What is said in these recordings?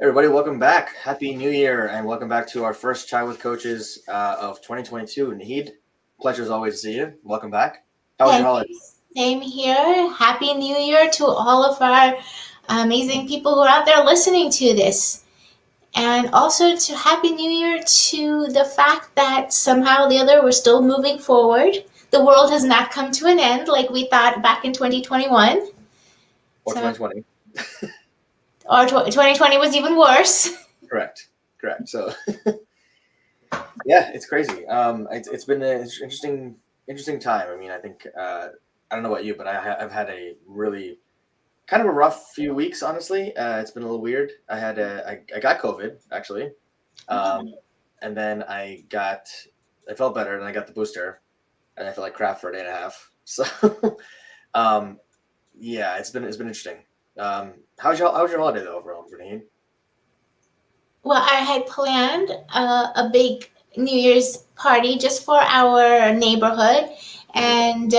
Everybody, welcome back. Happy New Year, and welcome back to our first Chai with Coaches of 2022. Naheed, pleasure as always to see you. Welcome back. How was your Thank holiday? you. Same here. Happy New Year to all of our amazing people who are out there listening to this. And also to Happy New Year to the fact that somehow or the other we're still moving forward. The world has not come to an end like we thought back in 2021. Or So, 2020? or 2020 was even worse. Correct. Correct. So, yeah, it's crazy. It's been an interesting time. I mean, I think I don't know about you, but I've had a really kind of a rough few weeks. Honestly, it's been a little weird. I got COVID actually, um, and then I felt better, and I got the booster, and I felt like crap for a day and a half. So, um, yeah, it's been interesting. How's your holiday though overall, Renee? Well, I had planned a big New Year's party just for our neighborhood, Mhm. and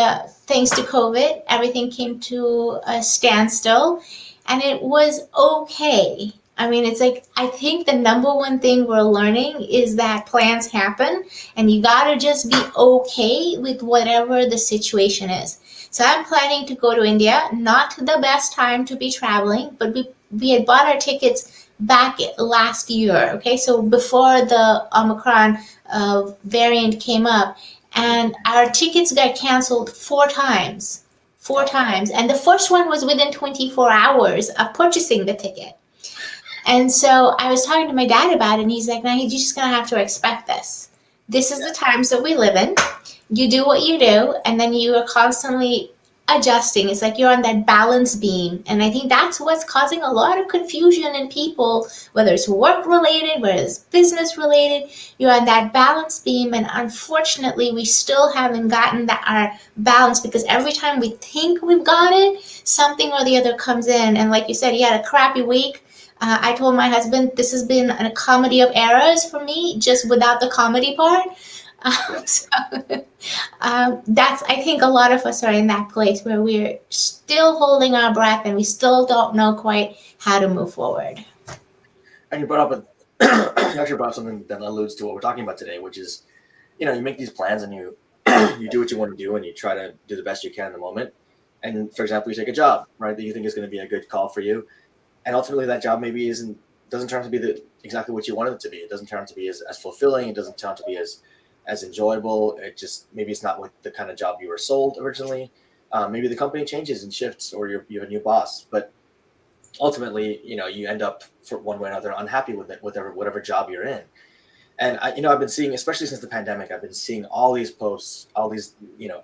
thanks to COVID, everything came to a standstill, and it was okay. I mean, it's like I think the number one thing we're learning is that plans happen, and you gotta just be okay with whatever the situation is. So I'm planning to go to India. Not the best time to be traveling, but we had bought our tickets back last year. Okay, so before the Omicron variant came up, Mhm. and our tickets got canceled four times. Four Oh, times. And the first one was within 24 hours of purchasing the ticket. And so I was talking to my dad about it, and he's like, "Now you're just gonna have to expect this. This is yeah. the times that we live in. You do what you do, and then you are constantly adjusting. It's like you're on that balance beam, and I think that's what's causing a lot of confusion in people, whether it's work related, whether it's business related. You're on that balance beam, and unfortunately, we still haven't gotten that our balance because every time we think we've got it, something or the other comes in, and like you said, you had a crappy week. I told my husband this has been a comedy of errors for me, just without the comedy part. Yeah. So, that's, I think a lot of us are in that place where we're still holding our breath and we still don't know quite how to move forward. And you brought up you actually brought up something that alludes to what we're talking about today, which is you make these plans and you you do what you want to do and you try to do the best you can in the moment. And for example, you take a job, right, that you think is going to be a good call for you, and ultimately that job maybe doesn't turn out to be exactly what you wanted it to be. It doesn't turn out to be as fulfilling. It doesn't turn out to be as enjoyable. It just maybe it's not what the kind of job you were sold originally. Maybe the company changes and shifts, or you have a new boss. But ultimately, you end up for one way or another unhappy with it, whatever job you're in. And I've been seeing, especially since the pandemic, I've been seeing all these posts, all these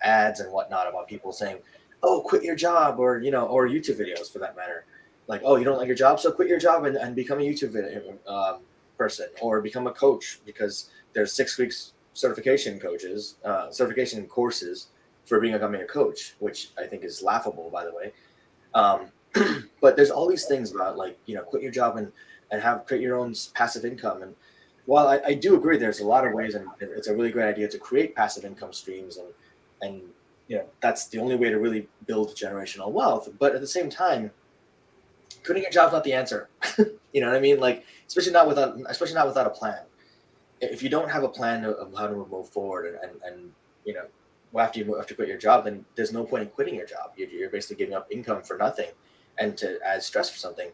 ads and whatnot about people saying, "Oh, quit your job," or YouTube videos for that matter, like, "Oh, you don't like your job, so quit your job and become a YouTube video person, or become a coach because there's 6 weeks certification courses for becoming a coach," which I think is laughable, by the way. Um, but there's all these things about, like, quit your job and have create your own passive income. And while I do agree there's a lot of ways, and it's a really great idea to create passive income streams, and that's the only way to really build generational wealth. But at the same time, quitting your job's not the answer. You know what I mean? Like, especially not without a plan. If you don't have a plan of how to move forward, and you know after you quit your job, then there's no point in quitting your job. You're basically giving up income for nothing, and to add stress for something.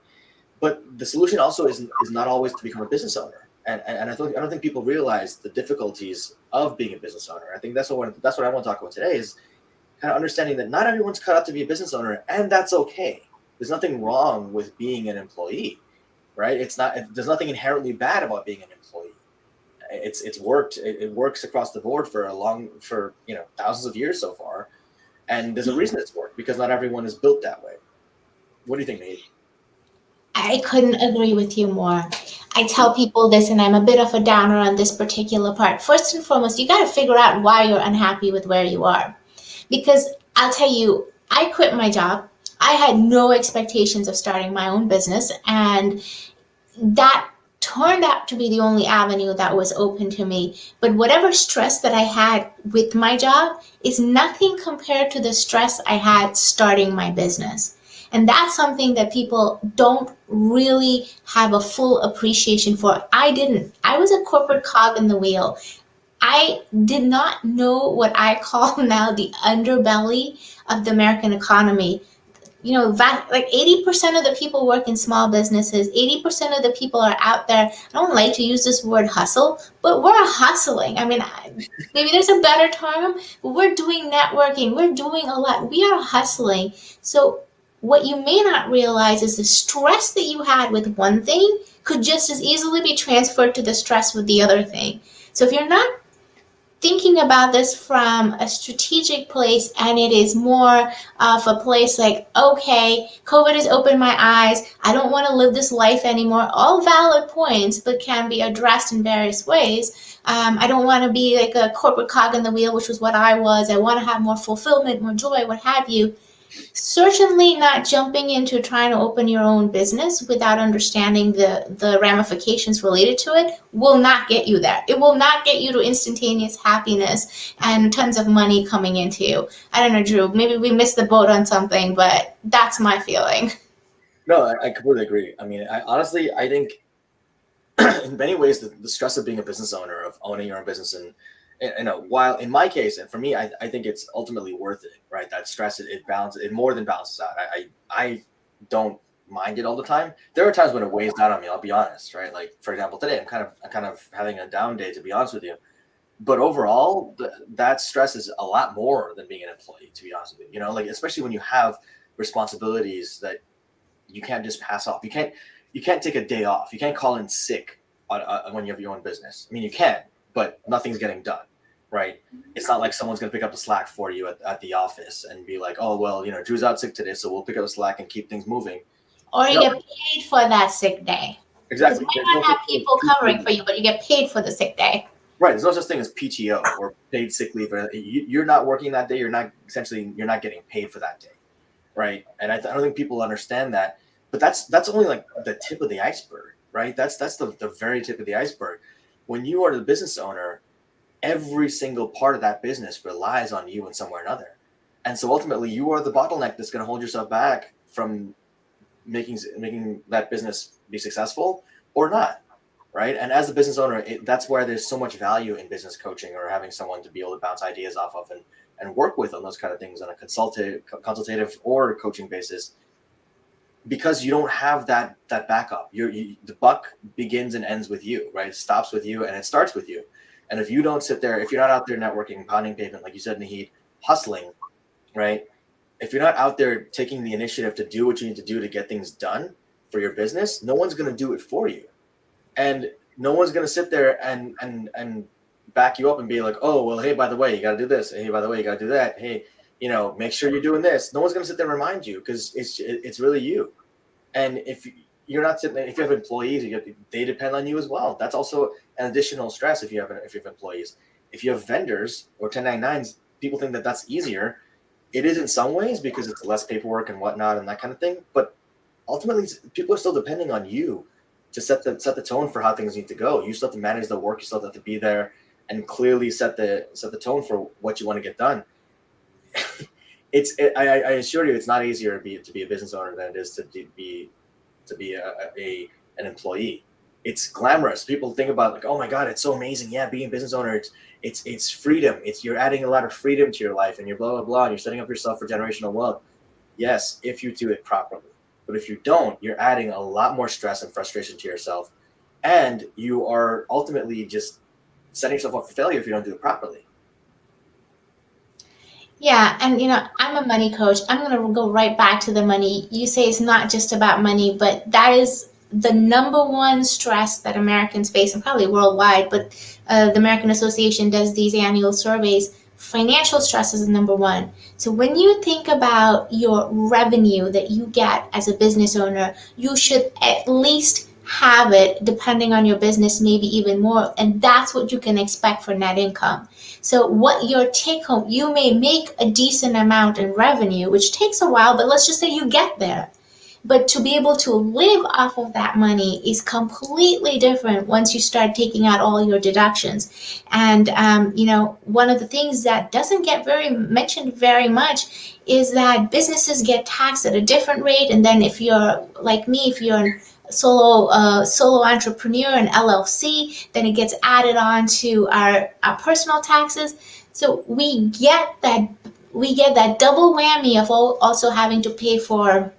But the solution also is not always to become a business owner. And I don't think people realize the difficulties of being a business owner. I think that's what I want to talk about today, is kind of understanding that not everyone's cut out to be a business owner, and that's okay. There's nothing wrong with being an employee, right? There's nothing inherently bad about being an employee. It's worked. It works across the board for thousands of years so far, and there's a reason it's worked, because not everyone is built that way. What do you think, Nate? I couldn't agree with you more. I tell people this, and I'm a bit of a downer on this particular part. First and foremost, you got to figure out why you're unhappy with where you are. Because I'll tell you, I quit my job. I had no expectations of starting my own business, and that turned out to be the only avenue that was open to me. But whatever stress that I had with my job is nothing compared to the stress I had starting my business. And that's something that people don't really have a full appreciation for. I didn't. I was a corporate cog in the wheel. I did not know what I call now the underbelly of the American economy. That like 80% of the people work in small businesses. 80% of the people are out there. I don't like to use this word hustle, but we're hustling. I mean, maybe there's a better term, but we're doing networking. We're doing a lot. We are hustling. So what you may not realize is the stress that you had with one thing could just as easily be transferred to the stress with the other thing. So if you're not thinking about this from a strategic place, and it is more of a place like, okay, COVID has opened my eyes, I don't want to live this life anymore. All valid points, but can be addressed in various ways. I don't want to be like a corporate cog in the wheel, which was what I was. I want to have more fulfillment, more joy, what have you. Certainly not jumping into trying to open your own business without understanding the ramifications related to it will not get you there. It will not get you to instantaneous happiness and tons of money coming into you. I don't know, Drew, maybe we missed the boat on something, but that's my feeling. No, I completely agree. I mean, I think in many ways the stress of being a business owner, of owning your own business, and while in my case and for me, I think it's ultimately worth it, right? That stress, it balances, it more than balances out. I don't mind it all the time. There are times when it weighs down on me, I'll be honest, right? Like for example, today I'm kind of having a down day, to be honest with you. But overall, that stress is a lot more than being an employee, to be honest with you. Like especially when you have responsibilities that you can't just pass off. You can't take a day off. You can't call in sick when you have your own business. I mean, you can, but nothing's getting done, right? It's not like someone's going to pick up the slack for you at the office and be like, oh, well, Drew's out sick today, so we'll pick up the slack and keep things moving. Or you No, get paid for that sick day. Because you exactly. might There's no not such have thing people as covering PTO. for you, but you get paid for the sick day. Right. There's no such thing as PTO or paid sick leave. You're not working that day. You're not getting paid for that day, right? And I don't think people understand that. But that's only like the tip of the iceberg, right? That's the very tip of the iceberg. When you are the business owner, every single part of that business relies on you in some way or another. And so ultimately, you are the bottleneck that's going to hold yourself back from making that business be successful or not, right? And as a business owner, that's where there's so much value in business coaching or having someone to be able to bounce ideas off of and work with on those kind of things on a consultative or coaching basis, because you don't have that backup. The buck begins and ends with you, right? It stops with you and it starts with you. And if you don't sit there, if you're not out there networking, pounding pavement, like you said, Naheed, hustling, right? If you're not out there taking the initiative to do what you need to do to get things done for your business, no one's going to do it for you. And no one's going to sit there and back you up and be like, oh, well, hey, by the way, you got to do this. Hey, by the way, you got to do that. Hey, make sure you're doing this. No one's going to sit there and remind you, because it's really you. And if you're not sitting there, if you have employees, they depend on you as well. That's also an additional stress if you have employees. If you have vendors or 1099s, people think that that's easier. It is in some ways, because it's less paperwork and whatnot and that kind of thing. But ultimately, people are still depending on you to set the tone for how things need to go. You still have to manage the work. You still have to be there and clearly set the tone for what you want to get done. I assure you, it's not easier to be a business owner than it is to be an employee. It's glamorous. People think about like, oh my God, it's so amazing. Yeah, being a business owner, it's freedom. You're adding a lot of freedom to your life, and you're blah blah blah. And you're setting up yourself for generational wealth. Yes, if you do it properly. But if you don't, you're adding a lot more stress and frustration to yourself, and you are ultimately just setting yourself up for failure if you don't do it properly. Yeah, and I'm a money coach. I'm going to go right back to the money. You say it's not just about money, but that is the number one stress that Americans face, and probably worldwide. But the American Association does these annual surveys. Financial stress is number one. So when you think about your revenue that you get as a business owner, you should at least have it, depending on your business, maybe even more. And that's what you can expect for net income. So what your take home, you may make a decent amount in revenue, which takes a while, but let's just say you get there. But to be able to live off of that money is completely different once you start taking out all your deductions. And one of the things that doesn't get very mentioned very much is that businesses get taxed at a different rate. And then if you're like me, if you're a solo entrepreneur, an LLC, then it gets added on to our personal taxes. So we get that double whammy of also having to pay for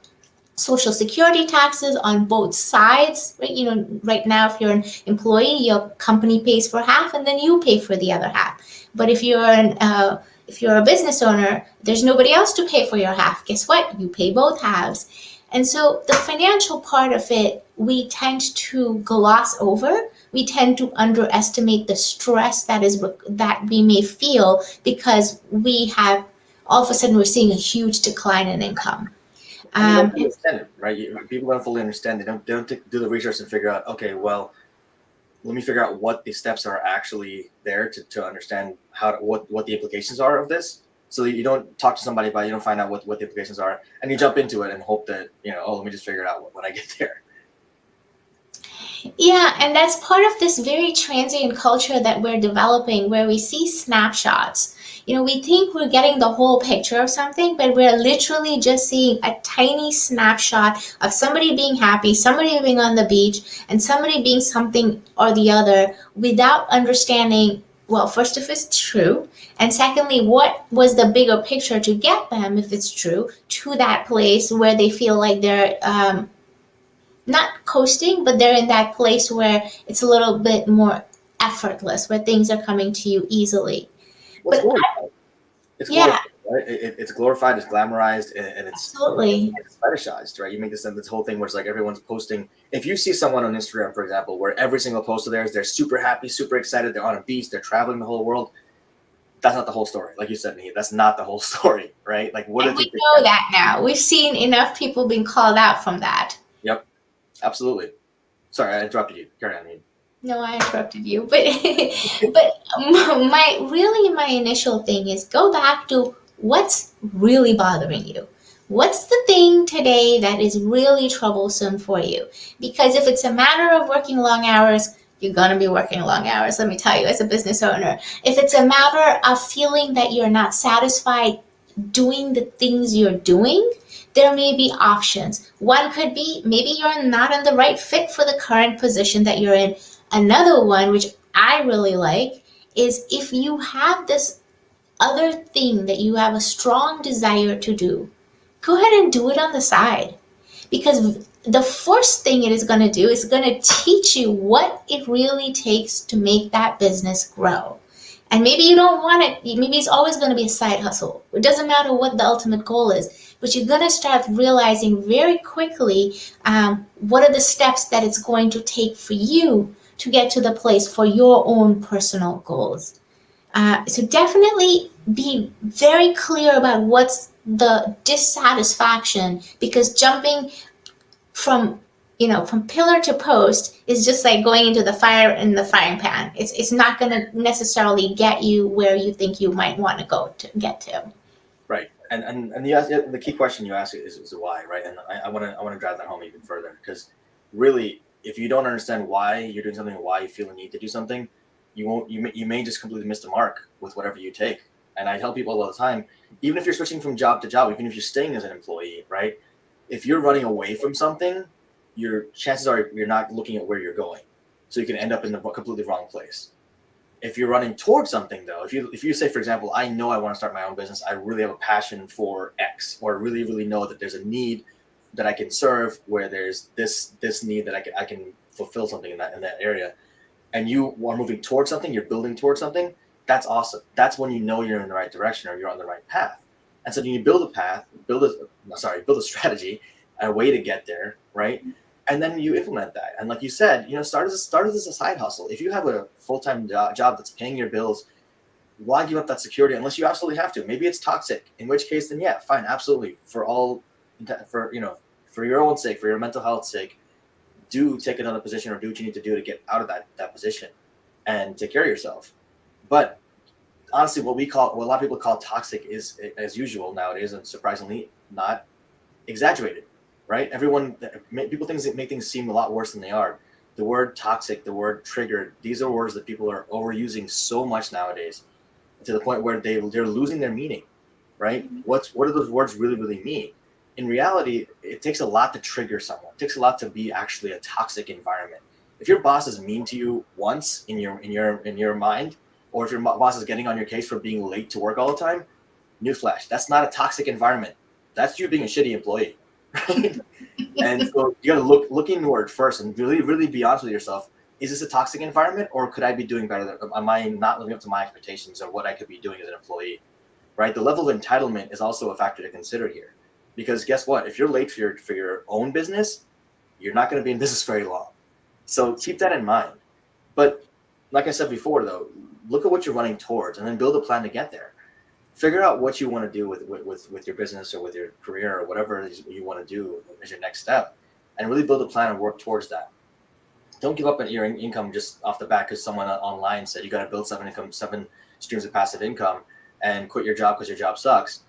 social security taxes on both sides, right? Right now, if you're an employee, your company pays for half, and then you pay for the other half. But if you're a business owner, there's nobody else to pay for your half. Guess what? You pay both halves. And so the financial part of it, we tend to gloss over. We tend to underestimate the stress that we may feel because we have all of a sudden we're seeing a huge decline in income. And they don't And understand it, right? People don't fully understand. They don't do the research and figure out, okay, well, let me figure out what the steps are actually there to understand what the implications are of this. So that you don't talk to somebody about it, you don't find out what the implications are, and you jump into it and hope that, oh, let me just figure it out when I get there. Yeah, and that's part of this very transient culture that we're developing where we see snapshots. We think we're getting the whole picture of something, but we're literally just seeing a tiny snapshot of somebody being happy, somebody being on the beach, and somebody being something or the other without understanding, well, first, if it's true, and secondly, what was the bigger picture to get them, if it's true, to that place where they feel like they're not coasting, but they're in that place where it's a little bit more effortless, where things are coming to you easily. Well, But it's yeah, glorified, right? It's glorified, it's glamorized, and absolutely. it's fetishized, right? You make this whole thing where it's like everyone's posting. If you see someone on Instagram, for example, where every single post of theirs, they're super happy, super excited, they're on a beach, they're traveling the whole world. That's not the whole story. Like you said, Naheed, that's not the whole story, right? Like, what And did we they know that now. We've seen enough people being called out from that. Yep, absolutely. Sorry, I interrupted you. Carry on, Naheed. No, I interrupted you, but my initial thing is go back to what's really bothering you. What's the thing today that is really troublesome for you? Because if it's a matter of working long hours, you're gonna be working long hours. Let me tell you, as a business owner, if it's a matter of feeling that you're not satisfied doing the things you're doing, there may be options. One could be maybe you're not in the right fit for the current position that you're in. Another one, which I really like, is if you have this other thing that you have a strong desire to do, go ahead and do it on the side. Because the first thing it is going to do is going to teach you what it really takes to make that business grow. And maybe you don't want it, maybe it's always going to be a side hustle. It doesn't matter what the ultimate goal is, but you're going to start realizing very quickly what are the steps that it's going to take for you to get to the place for your own personal goals. So definitely be very clear about what's the dissatisfaction, because jumping from from pillar to post is just like going into the fire in the frying pan. It's not going to necessarily get you where you think you might want to go to get to. Right. And the key question you ask is why, right? And I want to drive that home even further, because really, if you don't understand why you're doing something, why you feel a need to do something, you may just completely miss the mark with whatever you take. And I tell people all the time, even if you're switching from job to job, even if you're staying as an employee, right? If you're running away from something, your chances are you're not looking at where you're going, so you can end up in the completely wrong place. If you're running towards something, though, if you say, for example, I know I want to start my own business, I really have a passion for X, or really know that there's a need that I can serve, where there's this need that I can fulfill something in that area, and you are moving towards something, you're building towards something, that's awesome. That's when you know you're in the right direction or you're on the right path. And so you build a path, build a strategy, a way to get there, right? And then you implement that. And like you said, start as a side hustle. If you have a full-time job that's paying your bills, why give up that security unless you absolutely have to? Maybe it's toxic, in which case then yeah, fine, absolutely. For your own sake, for your mental health sake, do take another position or do what you need to do to get out of that position and take care of yourself. But honestly, what a lot of people call toxic is, as usual nowadays, and surprisingly not exaggerated. right? People make things seem a lot worse than they are. The word toxic, the word triggered, these are words that people are overusing so much nowadays, to the point where they're losing their meaning, right? What do those words really mean? In reality, it takes a lot to trigger someone. It takes a lot to be actually a toxic environment. If your boss is mean to you once in your mind, or if your boss is getting on your case for being late to work all the time, newsflash, that's not a toxic environment. That's you being a shitty employee, right? And so you got to look inward first and really be honest with yourself. Is this a toxic environment, or could I be doing better? Am I not living up to my expectations of what I could be doing as an employee? Right? The level of entitlement is also a factor to consider here, because guess what? If you're late for your own business, you're not going to be in business very long. So keep that in mind. But like I said before, though, look at what you're running towards, and then build a plan to get there. Figure out what you want to do with your business or with your career or whatever it is you want to do as your next step, and really build a plan and work towards that. Don't give up on your income just off the bat because someone online said you got to build seven streams of passive income and quit your job because your job sucks.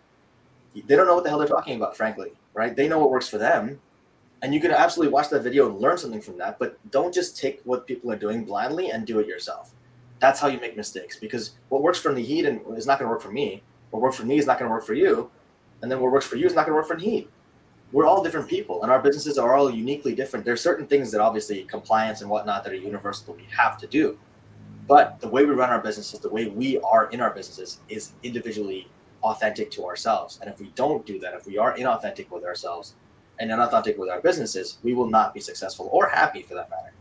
They don't know what the hell they're talking about, frankly, right? They know what works for them, and you can absolutely watch that video and learn something from that, but don't just take what people are doing blindly and do it yourself. That's how you make mistakes, because what works for Naheed is not going to work for me. What works for me is not going to work for you, and then what works for you is not going to work for Naheed. We're all different people, and our businesses are all uniquely different. There's certain things that obviously compliance and whatnot that are universal that we have to do, but the way we run our businesses, the way we are in our businesses, is individually authentic to ourselves. And if we don't do that, if we are inauthentic with ourselves and unauthentic with our businesses, we will not be successful or happy, for that matter.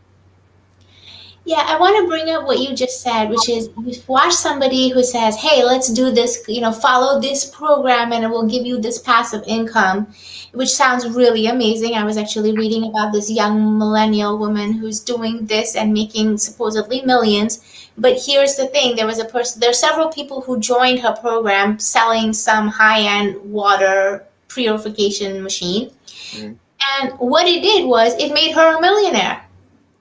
Yeah, I want to bring up what you just said, which is you watch somebody who says, "Hey, let's do this, follow this program and it will give you this passive income," which sounds really amazing. I was actually reading about this young millennial woman who's doing this and making supposedly millions. But here's the thing, there are several people who joined her program selling some high-end water purification machine. Mm-hmm. And what it did was it made her a millionaire.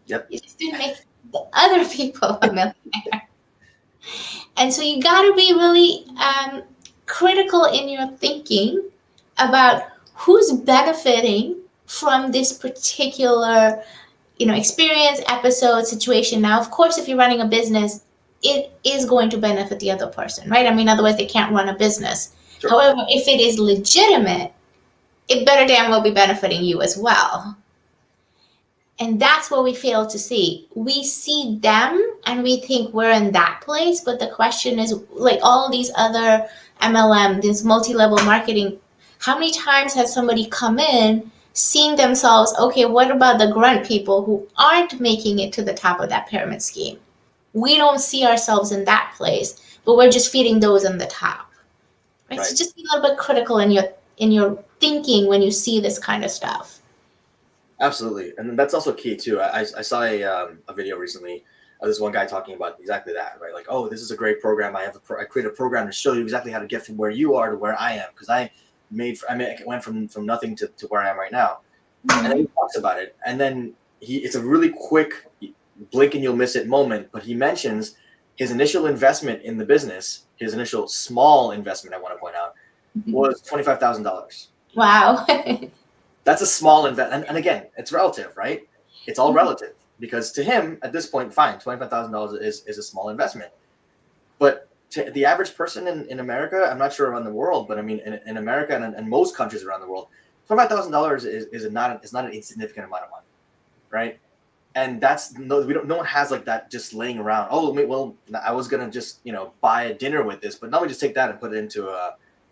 Yep. It just didn't make the other people a millionaire. And so you got to be really critical in your thinking about who's benefiting from this particular, experience, episode, situation. Now, of course, if you're running a business, it is going to benefit the other person, right? I mean, otherwise they can't run a business. Sure. However, if it is legitimate, it better damn well be benefiting you as well. And that's what we fail to see. We see them and we think we're in that place. But the question is, like all these other MLM, this multi-level marketing, how many times has somebody come in, seen themselves, okay, what about the grunt people who aren't making it to the top of that pyramid scheme? We don't see ourselves in that place, but we're just feeding those in the top. Right? Right. So just be a little bit critical in your thinking when you see this kind of stuff. Absolutely, and that's also key too. I saw a video recently of this one guy talking about exactly that, right? Like, oh, this is a great program. I created a program to show you exactly how to get from where you are to where I am, because I went from nothing to where I am right now. And then he talks about it, and then it's a really quick blink and you'll miss it moment, but he mentions his initial investment in the business, his initial small investment, I want to point out, was $25,000. Wow. That's a small investment. And again, it's relative, right? It's all relative, because to him at this point, fine, $25,000 is a small investment. But to the average person in America, I'm not sure around the world, but I mean, in America and most countries around the world, $25,000 is not an insignificant amount of money, right? And no one has like that just laying around. Oh, well, I was gonna just buy a dinner with this, but now we just take that and put it into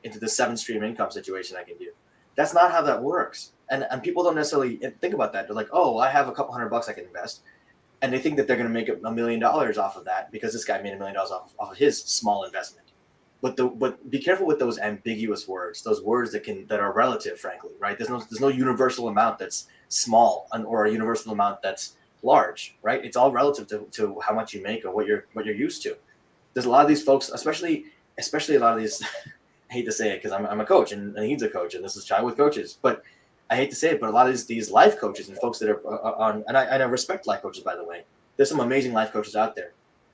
the 7-stream income situation I can do. That's not how that works. And people don't necessarily think about that. They're like, oh, I have a couple $100 I can invest, and they think that they're going to make $1 million off of that because this guy made $1 million off of his small investment. But be careful with those ambiguous words, those words that are relative, frankly, right? There's no universal amount that's small or a universal amount that's large, right? It's all relative to how much you make or what you're used to. There's a lot of these folks, especially a lot of these. I hate to say it because I'm a coach and he's a coach, and this is Chai with Coaches, but I hate to say it, but a lot of these life coaches and folks that are on, and I respect life coaches, by the way. There's some amazing life coaches out there,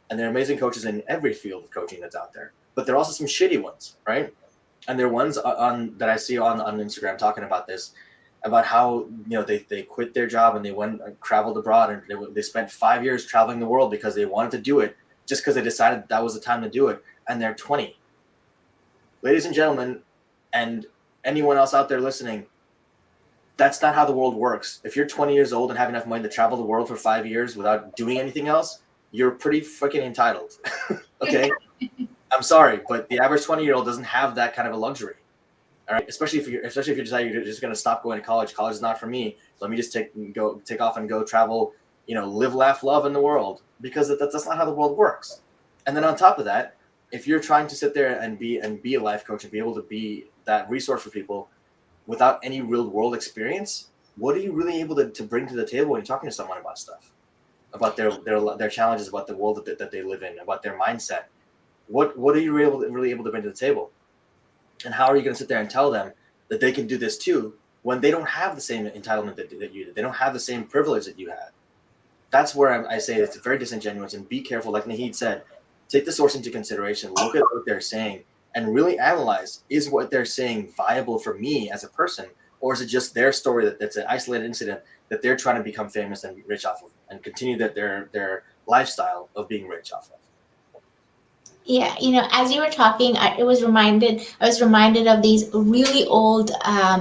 and there are amazing coaches in every field of coaching that's out there. But there are also some shitty ones, right? And there are ones that I see on Instagram talking about this, about how they quit their job and they went and traveled abroad, and they spent 5 years traveling the world because they wanted to do it, just because they decided that was the time to do it, and they're 20. Ladies and gentlemen, and anyone else out there listening, that's not how the world works. If you're 20 years old and have enough money to travel the world for 5 years without doing anything else, you're pretty freaking entitled. Okay? I'm sorry, but the average 20-year-old doesn't have that kind of a luxury. All right, especially if you decide you're just going to stop going to college. College is not for me. Let me just take off and go travel. Live, laugh, love in the world, because that's not how the world works. And then on top of that, if you're trying to sit there and be a life coach and be able to be that resource for people without any real world experience, what are you really able to bring to the table when you're talking to someone about stuff, about their challenges, about the world that they live in, about their mindset? What are you really able to bring to the table? And how are you going to sit there and tell them that they can do this too when they don't have the same entitlement that you did? They don't have the same privilege that you had. That's where I say it's very disingenuous, and be careful. Like Naheed said, take the source into consideration, look at what they're saying, and really analyze, is what they're saying viable for me as a person, or is it just their story that's an isolated incident that they're trying to become famous and rich off of and continue their lifestyle of being rich off of? Yeah, as you were talking, I was reminded of these really old,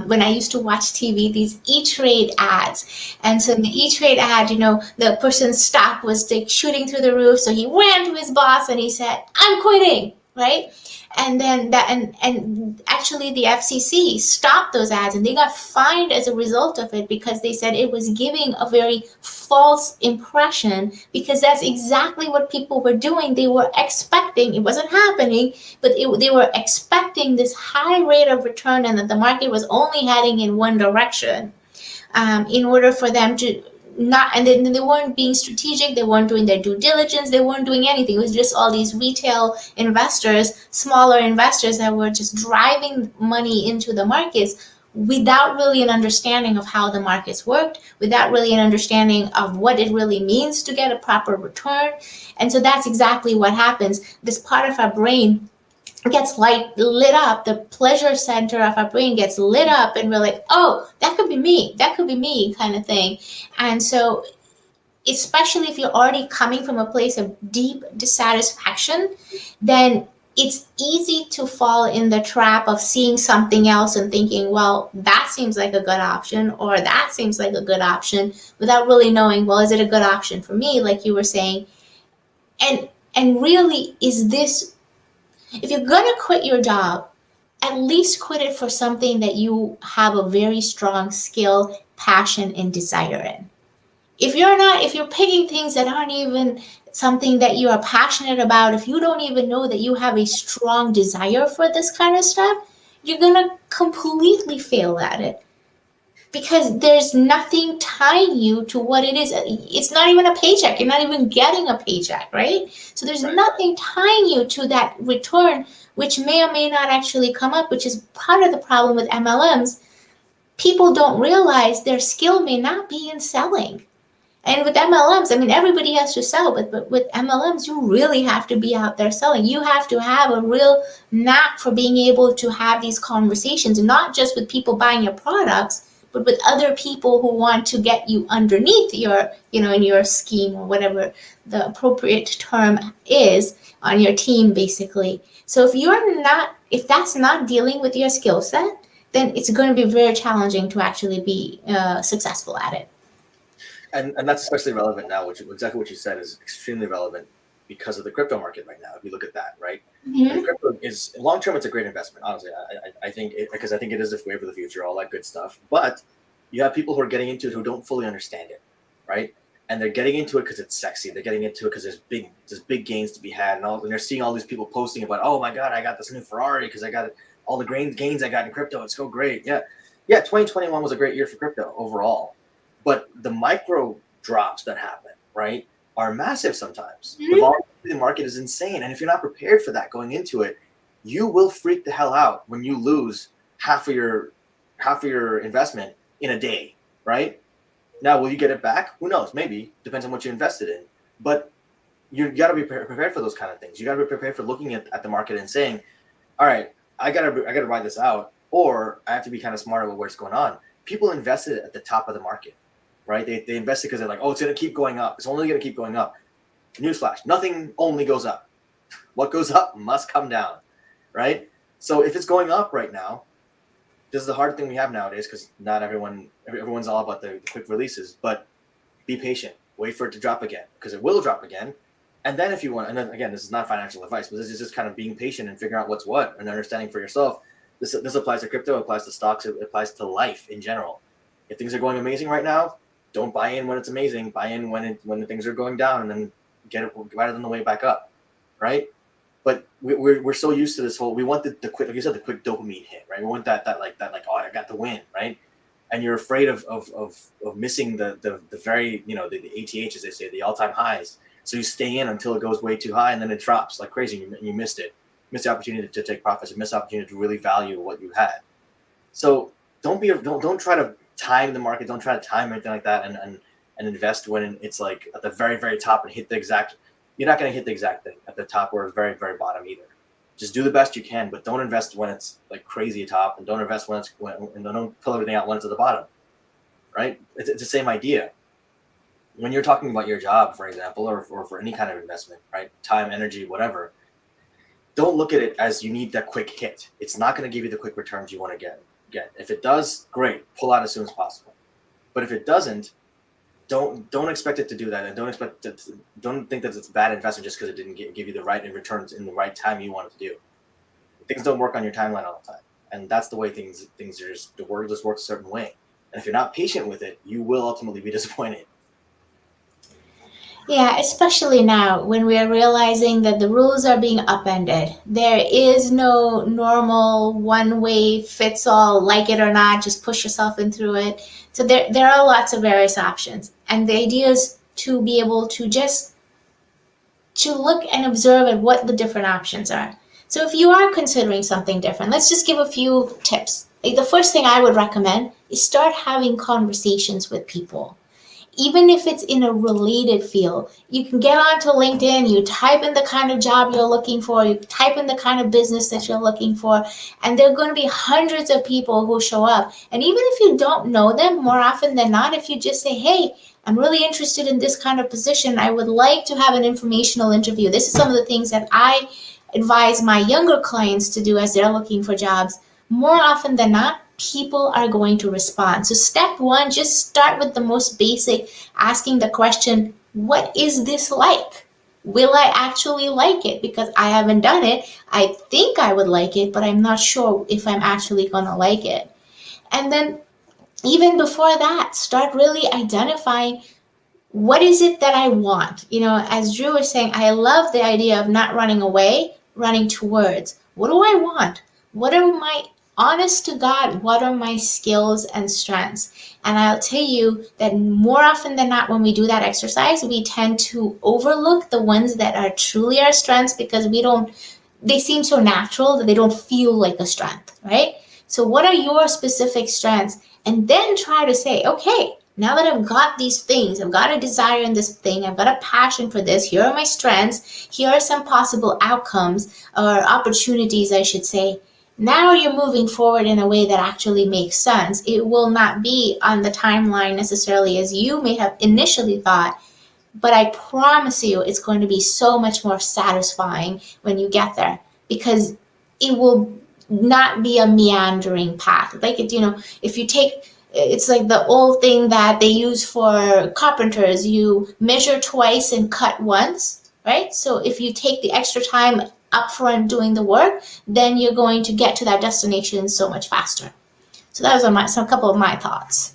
when I used to watch TV, these E-Trade ads. And so in the E-Trade ad, the person's stock was like shooting through the roof. So he ran to his boss and he said, "I'm quitting," right? And then and actually the FCC stopped those ads, and they got fined as a result of it, because they said it was giving a very false impression, because that's exactly what people were doing. They were expecting, it wasn't happening, but they were expecting this high rate of return, and that the market was only heading in one direction, in order for them to not, and then they weren't being strategic, they weren't doing their due diligence, they weren't doing anything. It was just all these retail investors, smaller investors, that were just driving money into the markets without really an understanding of how the markets worked, without really an understanding of what it really means to get a proper return. And so that's exactly what happens. This part of our brain gets lit up, the pleasure center of our brain gets lit up, and we're like, oh, that could be me kind of thing. And so, especially if you're already coming from a place of deep dissatisfaction, then it's easy to fall in the trap of seeing something else and thinking, well, that seems like a good option, or that seems like a good option, without really knowing, well, is it a good option for me, like you were saying? And really, is this, if you're going to quit your job, at least quit it for something that you have a very strong skill, passion, and desire in. If you're picking things that aren't even something that you are passionate about, if you don't even know that you have a strong desire for this kind of stuff, you're going to completely fail at it, because there's nothing tying you to what it is. It's not even a paycheck. You're not even getting a paycheck, right? So there's nothing tying you to that return, which may or may not actually come up, which is part of the problem with MLMs. People don't realize their skill may not be in selling. And with MLMs, I mean, everybody has to sell, but with MLMs, you really have to be out there selling. You have to have a real knack for being able to have these conversations, not just with people buying your products, but with other people who want to get you underneath your, in your scheme, or whatever the appropriate term is, on your team, basically. So if that's not dealing with your skill set, then it's going to be very challenging to actually be successful at it. And that's especially relevant now, which exactly what you said is extremely relevant because of the crypto market right now. If you look at that, right? Mm-hmm. And crypto is long term, it's a great investment. Honestly, I think because I think it is the wave of the future, all that good stuff. But you have people who are getting into it who don't fully understand it, right? And they're getting into it because it's sexy. They're getting into it because there's big gains to be had, and they're seeing all these people posting about, oh my god, I got this new Ferrari because I got all the gains I got in crypto. It's so great. Yeah. 2021 was a great year for crypto overall. But the micro drops that happen, right, are massive sometimes. Mm-hmm. The volatility of the market is insane. And if you're not prepared for that going into it, you will freak the hell out when you lose half of your investment in a day, right? Now, will you get it back? Who knows? Maybe. Depends on what you invested in. But you got to be prepared for those kind of things. You got to be prepared for looking at the market and saying, all right, I gotta ride this out, or I have to be kind of smart about what's going on. people invested at the top of the market, right? They invested because they're like, oh, it's going to keep going up. It's only going to keep going up. Newsflash, nothing only goes up. What goes up must come down, right? So if it's going up right now, this is the hard thing we have nowadays, because not everyone's all about the quick releases, but be patient. Wait for it to drop again, because it will drop again. And then if you want, and then, again, this is not financial advice, but this is just kind of being patient and figuring out what's what and understanding for yourself. This applies to crypto, it applies to stocks, it applies to life in general. If things are going amazing right now, don't buy in when it's amazing. Buy in when the things are going down, and then get it right on the way back up, right? But we're so used to this whole, we want the quick, like you said, the quick dopamine hit, right? We want that oh, I got the win, right? And you're afraid of missing the very, the ATH, as they say, the all-time highs. So you stay in until it goes way too high, and then it drops like crazy. You missed it. Missed the opportunity to take profits. You missed the opportunity to really value what you had. So don't try to time the market. Don't try to time anything like that, and invest when it's like at the very, very top and hit the exact. You're not going to hit the exact thing at the top or the very, very bottom either. Just do the best you can, but don't invest when it's like crazy top, and don't invest and don't pull everything out when it's at the bottom, right? It's the same idea. When you're talking about your job, for example, or for any kind of investment, right? Time, energy, whatever. Don't look at it as you need that quick hit. It's not going to give you the quick returns you want to get. If it does, great. Pull out as soon as possible. But if it doesn't, don't expect it to do that, and don't think that it's a bad investment just because it didn't give you the right returns in the right time you want it to do. Things don't work on your timeline all the time, and that's the way things are. The world just works a certain way, and if you're not patient with it, you will ultimately be disappointed. Yeah, especially now when we are realizing that the rules are being upended. There is no normal one way fits all, like it or not, just push yourself in through it. So there are lots of various options. And the idea is to be able to just to look and observe at what the different options are. So if you are considering something different, let's just give a few tips. Like the first thing I would recommend is start having conversations with people, even if it's in a related field. You can get onto LinkedIn, you type in the kind of job you're looking for, you type in the kind of business that you're looking for, and there are going to be hundreds of people who show up. And even if you don't know them, more often than not, if you just say, hey, I'm really interested in this kind of position, I would like to have an informational interview. This is some of the things that I advise my younger clients to do as they're looking for jobs. More often than not, people are going to respond. So step one, just start with the most basic, asking the question, what is this like? Will I actually like it? Because I haven't done it. I think I would like it, but I'm not sure if I'm actually going to like it. And then even before that, start really identifying what is it that I want. As Drew was saying, I love the idea of not running away, running towards. What do I want? What are my, honest to God, what are my skills and strengths? And I'll tell you that more often than not, when we do that exercise, we tend to overlook the ones that are truly our strengths because they seem so natural that they don't feel like a strength, right? So what are your specific strengths? And then try to say, okay, now that I've got these things, I've got a desire in this thing, I've got a passion for this, here are my strengths, here are some possible outcomes or opportunities, I should say. Now you're moving forward in a way that actually makes sense. It will not be on the timeline necessarily as you may have initially thought, but I promise you it's going to be so much more satisfying when you get there because it will not be a meandering path. Like if you take, it's like the old thing that they use for carpenters, you measure twice and cut once, right? So if you take the extra time up front doing the work, then you're going to get to that destination so much faster. So that was a couple of my thoughts.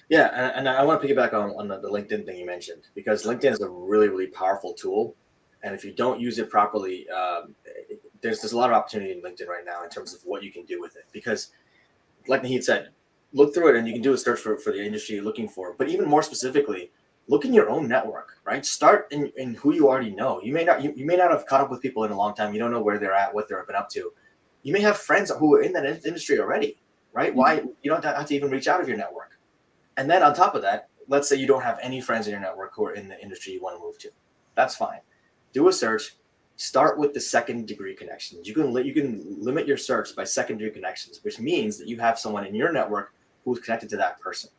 Yeah, and I want to piggyback on the LinkedIn thing you mentioned, because LinkedIn is a really, really powerful tool. And if you don't use it properly, there's a lot of opportunity in LinkedIn right now in terms of what you can do with it. Because like Naheed said, look through it and you can do a search for the industry you're looking for. But even more specifically, look in your own network, right? Start in who you already know. You may not have caught up with people in a long time. You don't know where they're at, what they've been up to. You may have friends who are in that industry already, right? Why you don't have to even reach out of your network. And then on top of that, let's say you don't have any friends in your network who are in the industry you want to move to. That's fine. Do a search. Start with the second degree connections. You can limit your search by second degree connections, which means that you have someone in your network who's connected to that person.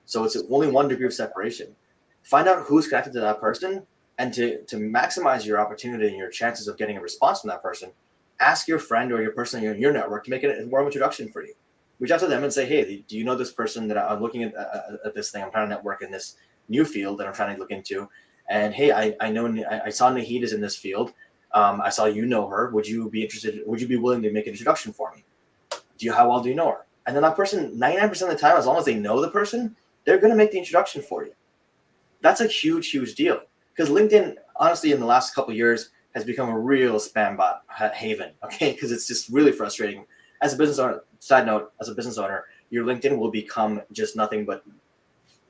So it's only 1 degree of separation. Find out who's connected to that person, and to maximize your opportunity and your chances of getting a response from that person, ask your friend or your person in your network to make it a warm introduction for you. Reach out to them and say, hey, do you know this person that I'm looking at this thing? I'm trying to network in this new field that I'm trying to look into. And hey, I saw Naheed is in this field. I saw you know her. Would you be interested? Would you be willing to make an introduction for me? How well do you know her? And then that person, 99% of the time, as long as they know the person, they're going to make the introduction for you. That's a huge, huge deal. Because LinkedIn, honestly, in the last couple of years, has become a real spam bot haven. Okay, because it's just really frustrating. As a business owner, side note, as a business owner, your LinkedIn will become just nothing but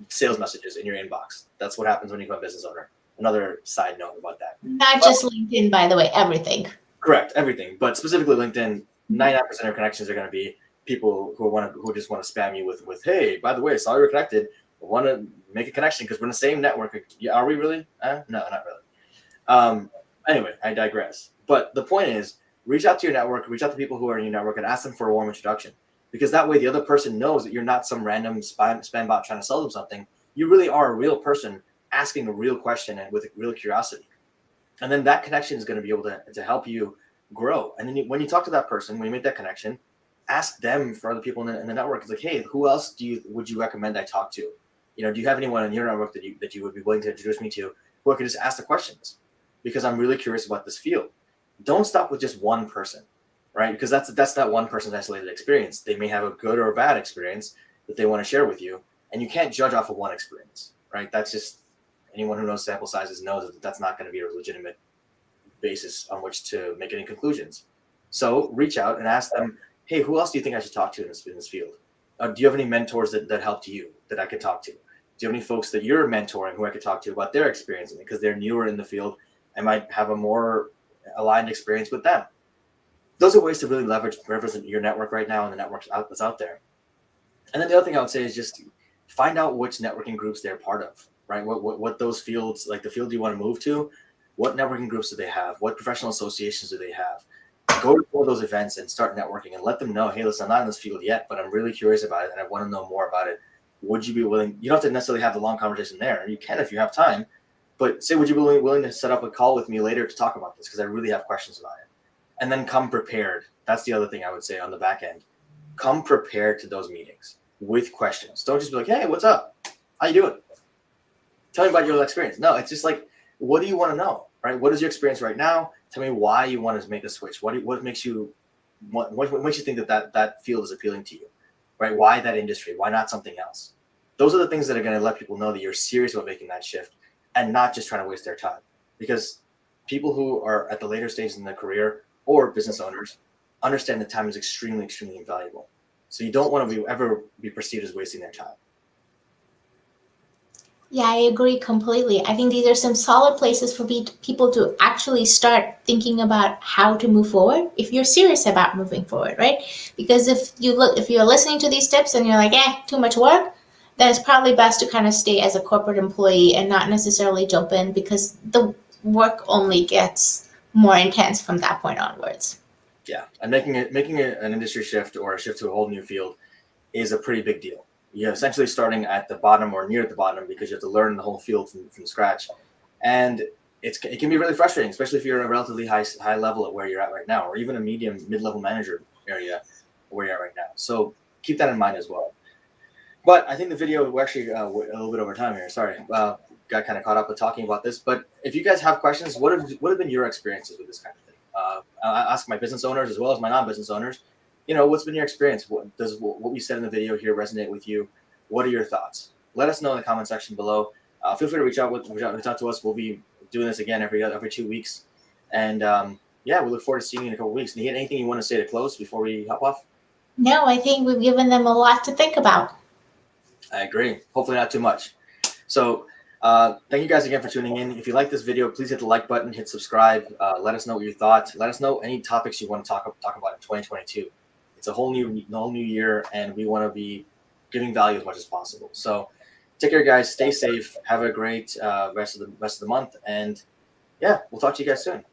sales messages in your inbox. That's what happens when you become a business owner. Another side note about that. Not just LinkedIn, by the way, everything. Correct, everything. But specifically LinkedIn, 99% of your connections are going to be people who just want to spam you with, hey, by the way, I saw you were connected. I want to make a connection because we're in the same network. Yeah, are we really? No, not really. Anyway, I digress. But the point is, reach out to your network, reach out to people who are in your network, and ask them for a warm introduction. Because that way the other person knows that you're not some random spam bot trying to sell them something. You really are a real person asking a real question and with real curiosity. And then that connection is going to be able to help you grow. And then when you talk to that person, when you make that connection, ask them for other people in the network. It's like, hey, who else would you recommend I talk to? Do you have anyone in your network that you would be willing to introduce me to who I could just ask the questions? Because I'm really curious about this field. Don't stop with just one person, right? Because that's that one person's isolated experience. They may have a good or a bad experience that they want to share with you, and you can't judge off of one experience, right? That's just, anyone who knows sample sizes knows that that's not going to be a legitimate basis on which to make any conclusions. So reach out and ask them, hey, who else do you think I should talk to in this field? Do you have any mentors that helped you that I could talk to? Do you have any folks that you're mentoring who I could talk to about their experience? Because they're newer in the field, I might have a more aligned experience with them. Those are ways to really leverage your network right now and the networks that's out there. And then the other thing I would say is just find out which networking groups they're part of, right? What those fields, like the field you want to move to, what networking groups do they have? What professional associations do they have? Go to one of those events and start networking and let them know, hey, listen, I'm not in this field yet, but I'm really curious about it and I want to know more about it. Would you be willing? You don't have to necessarily have the long conversation there. You can if you have time, but say, would you be willing to set up a call with me later to talk about this? Because I really have questions about it. And then come prepared. That's the other thing I would say on the back end. Come prepared to those meetings with questions. Don't just be like, hey, what's up? How you doing? Tell me about your experience. No, it's just like, what do you want to know, right? What is your experience right now? Tell me why you want to make the switch. What makes you think that field is appealing to you, right? Why that industry? Why not something else? Those are the things that are going to let people know that you're serious about making that shift and not just trying to waste their time. Because people who are at the later stages in their career or business owners understand that time is extremely, extremely invaluable. So you don't want to ever be perceived as wasting their time. Yeah, I agree completely. I think these are some solid places for people to actually start thinking about how to move forward if you're serious about moving forward, right? Because if you're listening to these tips and you're like, too much work, then it's probably best to kind of stay as a corporate employee and not necessarily jump in, because the work only gets more intense from that point onwards. Yeah, and making an industry shift or a shift to a whole new field is a pretty big deal. You're essentially starting at the bottom or near the bottom because you have to learn the whole field from scratch. And it can be really frustrating, especially if you're at a relatively high level at where you're at right now, or even a mid-level manager area where you're at right now. So keep that in mind as well. But I think the video, we're actually a little bit over time here. Sorry, got kind of caught up with talking about this. But if you guys have questions, what have been your experiences with this kind of thing? I ask my business owners as well as my non-business owners, what's been your experience? Does what we said in the video here resonate with you? What are your thoughts? Let us know in the comment section below. Feel free to reach out to us. We'll be doing this again every 2 weeks. And we look forward to seeing you in a couple of weeks. Naheed, anything you want to say to close before we hop off? No, I think we've given them a lot to think about. I agree. Hopefully not too much. So thank you guys again for tuning in. If you like this video, please hit the like button, hit subscribe. Let us know what you thought. Let us know any topics you want to talk about in 2022. It's a whole new year, and we want to be giving value as much as possible. So take care, guys. Stay safe. Have a great rest of the month. And we'll talk to you guys soon.